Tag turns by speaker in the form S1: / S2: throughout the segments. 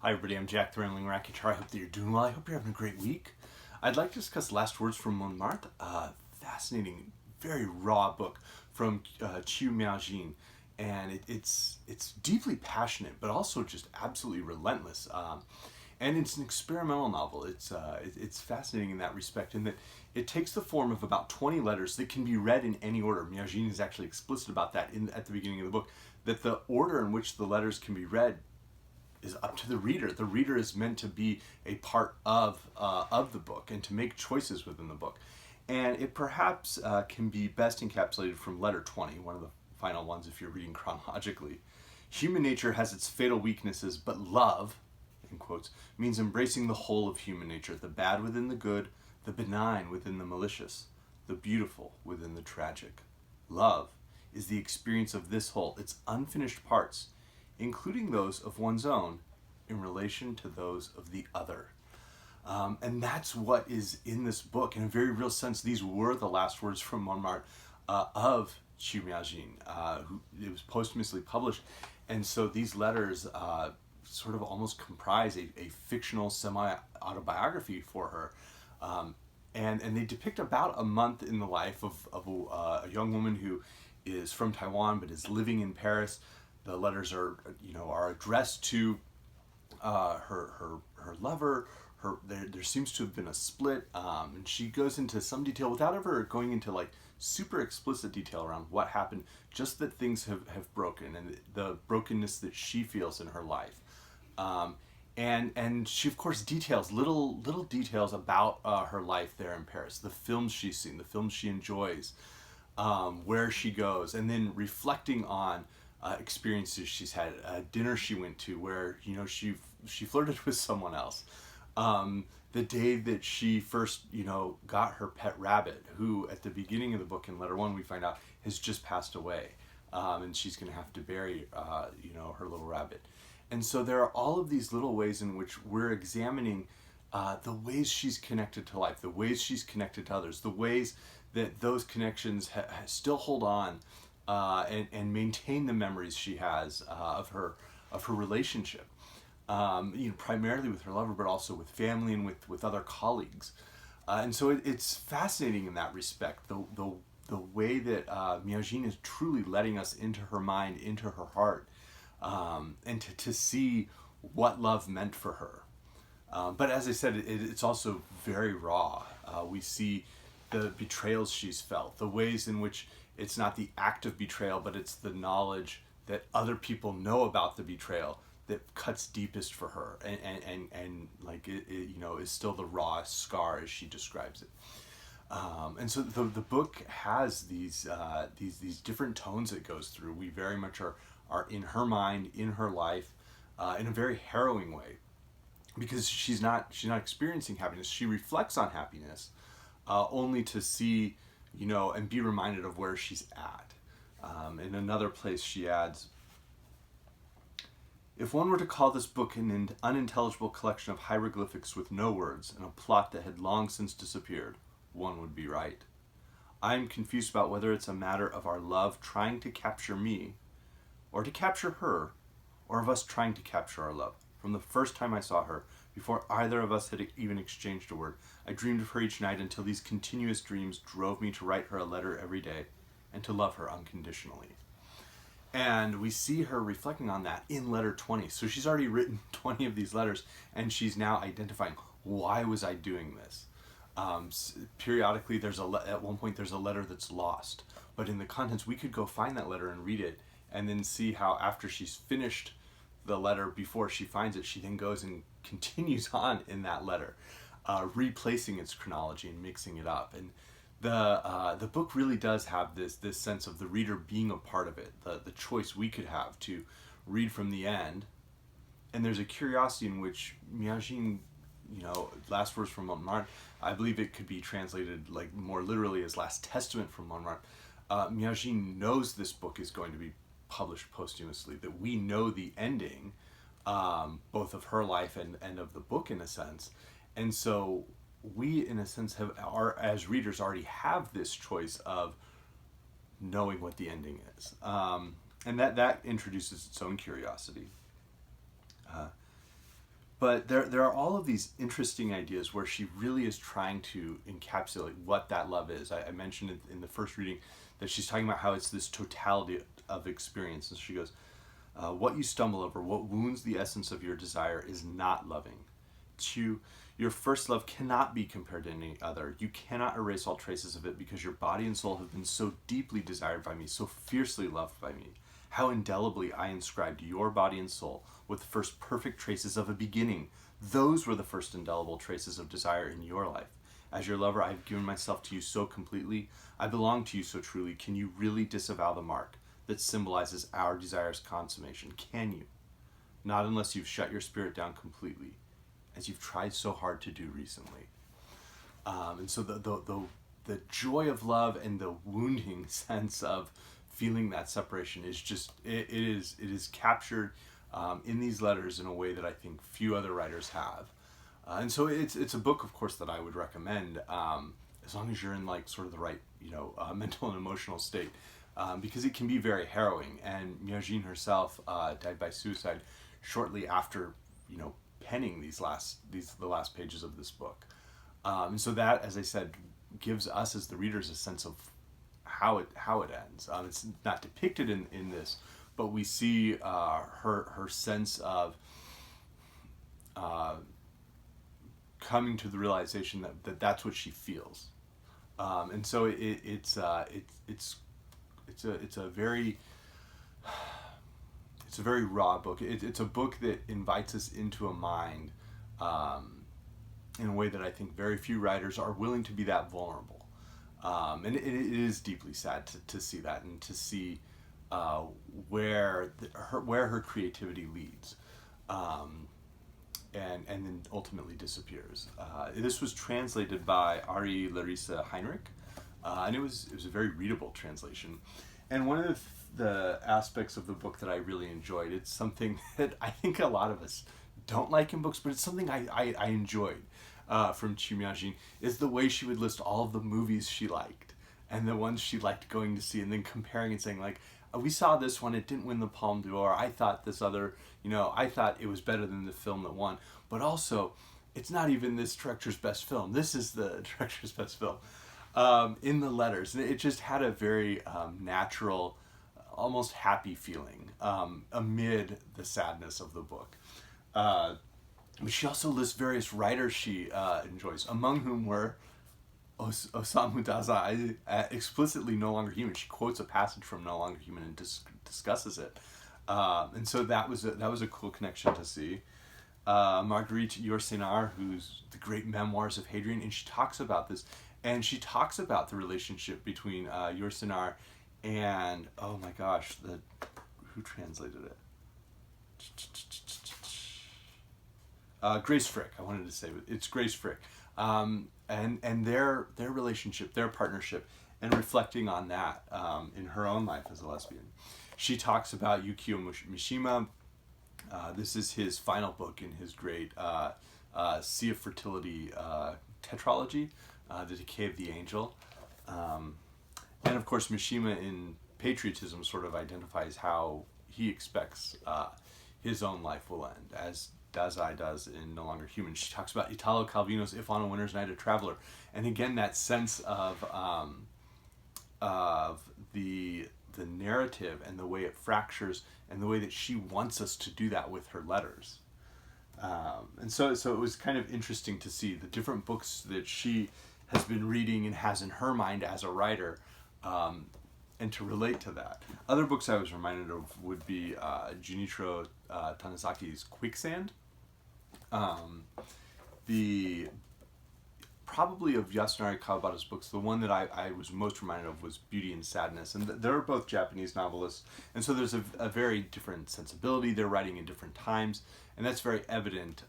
S1: Hi everybody, I'm Jack the Rambling Racketeer. I hope that you're doing well. I hope you're having a great week. I'd like to discuss Last Words from Montmartre, a fascinating, very raw book from Miaojin. And it's deeply passionate, but also just absolutely relentless. And it's an experimental novel. It's fascinating in that respect, in that it takes the form of about 20 letters that can be read in any order. Miaojin is actually explicit about that at the beginning of the book, that the order in which the letters can be read is up to the reader. The reader is meant to be a part of the book and to make choices within the book. And it perhaps can be best encapsulated from letter 20, one of the final ones if you're reading chronologically. Human nature has its fatal weaknesses, but love, in quotes, means embracing the whole of human nature, the bad within the good, the benign within the malicious, the beautiful within the tragic. Love is the experience of this whole, its unfinished parts, including those of one's own, in relation to those of the other. And that's what is in this book. In a very real sense, these were the last words from Montmartre of Miaojin, who it was posthumously published. And so these letters sort of almost comprise a fictional semi-autobiography for her. And they depict about a month in the life of a young woman who is from Taiwan but is living in Paris. The letters are addressed to her lover. There seems to have been a split, and she goes into some detail without ever going into like super explicit detail around what happened. Just that things have broken, and the brokenness that she feels in her life. And she of course details little details about her life there in Paris, the films she's seen, the films she enjoys, where she goes, and then reflecting on experiences she's had, a dinner she went to where she flirted with someone else, the day that she first got her pet rabbit, who at the beginning of the book in letter 1 we find out has just passed away, and she's gonna have to bury her little rabbit. And so there are all of these little ways in which we're examining the ways she's connected to life, the ways she's connected to others, the ways that those connections still hold on and maintain the memories she has of her relationship, primarily with her lover, but also with family and with other colleagues. And so it's fascinating in that respect, the way that Miaojin is truly letting us into her mind, into her heart, and to see what love meant for her. But as I said, it's also very raw. We see the betrayals she's felt, the ways in which it's not the act of betrayal, but it's the knowledge that other people know about the betrayal that cuts deepest for her, and like it is still the raw scar as she describes it. And so the book has these different tones it goes through. We very much are in her mind, in her life, in a very harrowing way, because she's not experiencing happiness. She reflects on happiness, only to see, and be reminded of where she's at. In another place she adds, if one were to call this book an unintelligible collection of hieroglyphics with no words and a plot that had long since disappeared, one would be right. I am confused about whether it's a matter of our love trying to capture me, or to capture her, or of us trying to capture our love. From the first time I saw her, before either of us had even exchanged a word, I dreamed of her each night until these continuous dreams drove me to write her a letter every day and to love her unconditionally. And we see her reflecting on that in letter 20. So she's already written 20 of these letters, and she's now identifying, why was I doing this? Periodically, at one point there's a letter that's lost, but in the contents we could go find that letter and read it, and then see how after she's finished the letter, before she finds it, she then goes and continues on in that letter, replacing its chronology and mixing it up. And the book really does have this sense of the reader being a part of it, the choice we could have to read from the end. And there's a curiosity in which Miaojin, Last Words from Montmartre, I believe it could be translated like more literally as Last Testament from Montmartre. Miaojin knows this book is going to be published posthumously, that we know the ending, both of her life and of the book in a sense. And so we, in a sense, as readers already have this choice of knowing what the ending is. And that introduces its own curiosity. But there are all of these interesting ideas where she really is trying to encapsulate what that love is. I mentioned in the first reading that she's talking about how it's this totality of experience. And she goes, what you stumble over, what wounds the essence of your desire is not loving. 2, your first love cannot be compared to any other. You cannot erase all traces of it because your body and soul have been so deeply desired by me, so fiercely loved by me. How indelibly I inscribed your body and soul with the first perfect traces of a beginning. Those were the first indelible traces of desire in your life. As your lover, I have given myself to you so completely. I belong to you so truly. Can you really disavow the mark that symbolizes our desire's consummation? Can you? Not unless you've shut your spirit down completely, as you've tried so hard to do recently. And so the joy of love and the wounding sense of feeling that separation is just, it is captured in these letters in a way that I think few other writers have. And so it's a book, of course, that I would recommend as long as you're in like sort of the right, mental and emotional state, because it can be very harrowing. And Miaojin herself died by suicide shortly after, penning the last pages of this book. And so that, as I said, gives us as the readers a sense of how it ends. It's not depicted in this, but we see her sense of coming to the realization that that's what she feels, and so it's a very raw book. It's a book that invites us into a mind in a way that I think very few writers are willing to be that vulnerable. And it is deeply sad to see that, and to see where her creativity leads, and then ultimately disappears. This was translated by Ari Larissa Heinrich, and it was a very readable translation. And one of the aspects of the book that I really enjoyed, it's something that I think a lot of us don't like in books, but it's something I enjoyed. From Miaojin, is the way she would list all of the movies she liked and the ones she liked going to see, and then comparing and saying like, we saw this one, it didn't win the Palme d'Or, I thought this other, I thought it was better than the film that won, but also it's not even this director's best film, this is the director's best film, in the letters. And it just had a very natural, almost happy feeling amid the sadness of the book. But she also lists various writers she enjoys, among whom were Osamu Dazai, explicitly No Longer Human. She quotes a passage from No Longer Human and discusses it. And so that was a cool connection to see. Marguerite Yourcenar, who's the great Memoirs of Hadrian, and she talks about this. And she talks about the relationship between Yourcenar and, oh my gosh, who translated it? Grace Frick, I wanted to say, it's Grace Frick, and their relationship, their partnership, and reflecting on that in her own life as a lesbian. She talks about Yukio Mishima. This is his final book in his great Sea of Fertility tetralogy, The Decay of the Angel. And of course, Mishima in Patriotism sort of identifies how he expects his own life will end, as Dazai does in No Longer Human. She talks about Italo Calvino's If on a Winter's Night a Traveler, and again that sense of the narrative and the way it fractures and the way that she wants us to do that with her letters. And so it was kind of interesting to see the different books that she has been reading and has in her mind as a writer, and to relate to that. Other books I was reminded of would be Junichiro Tanizaki's Quicksand. Probably of Yasunari Kawabata's books, the one that I was most reminded of was Beauty and Sadness. And they're both Japanese novelists, and so there's a very different sensibility. They're writing in different times, and that's very evident.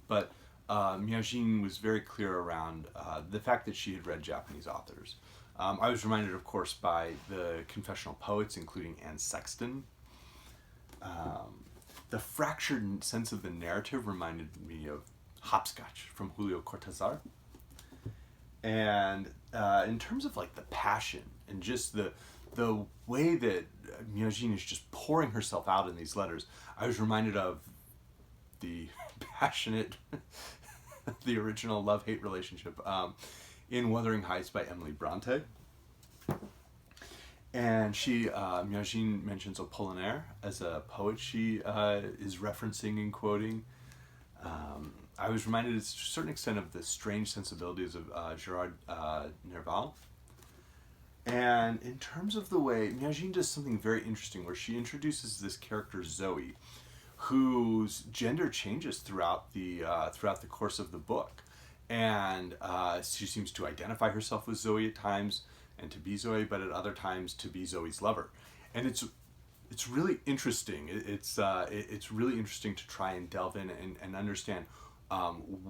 S1: But Miaojin was very clear around the fact that she had read Japanese authors. I was reminded, of course, by the confessional poets, including Anne Sexton. The fractured sense of the narrative reminded me of Hopscotch from Julio Cortázar. And in terms of like the passion and just the way that Miaojin is just pouring herself out in these letters, I was reminded of the passionate, the original love-hate relationship in Wuthering Heights by Emily Brontë. And Miaojin mentions Apollinaire as a poet she is referencing and quoting. I was reminded to a certain extent of the strange sensibilities of Gerard Nerval. And in terms of the way, Miaojin does something very interesting where she introduces this character Zoe, whose gender changes throughout the course of the book. And she seems to identify herself with Zoe at times, and to be Zoe, but at other times to be Zoe's lover. And it's really interesting. It's really interesting to try and delve in and understand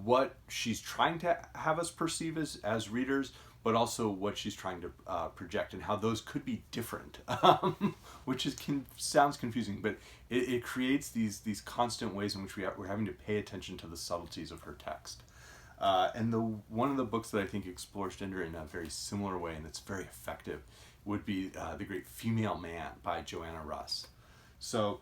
S1: what she's trying to have us perceive as readers, but also what she's trying to project, and how those could be different, which sounds confusing, but it creates these constant ways in which we're having to pay attention to the subtleties of her text. And one of the books that I think explores gender in a very similar way, and that's very effective, would be The Great Female Man by Joanna Russ. So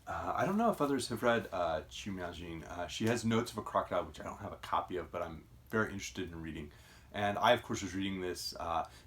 S1: I don't know if others have read Miaojin. She has Notes of a Crocodile, which I don't have a copy of, but I'm very interested in reading. And I, of course, was reading this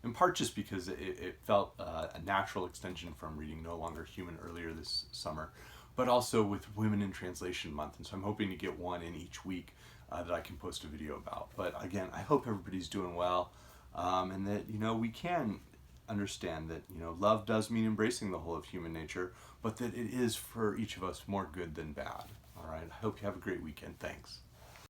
S1: in part just because it felt a natural extension from reading No Longer Human earlier this summer, but also with Women in Translation Month. And so I'm hoping to get one in each week that I can post a video about. But again, I hope everybody's doing well, and that, we can understand that, love does mean embracing the whole of human nature, but that it is for each of us more good than bad. All right. I hope you have a great weekend. Thanks.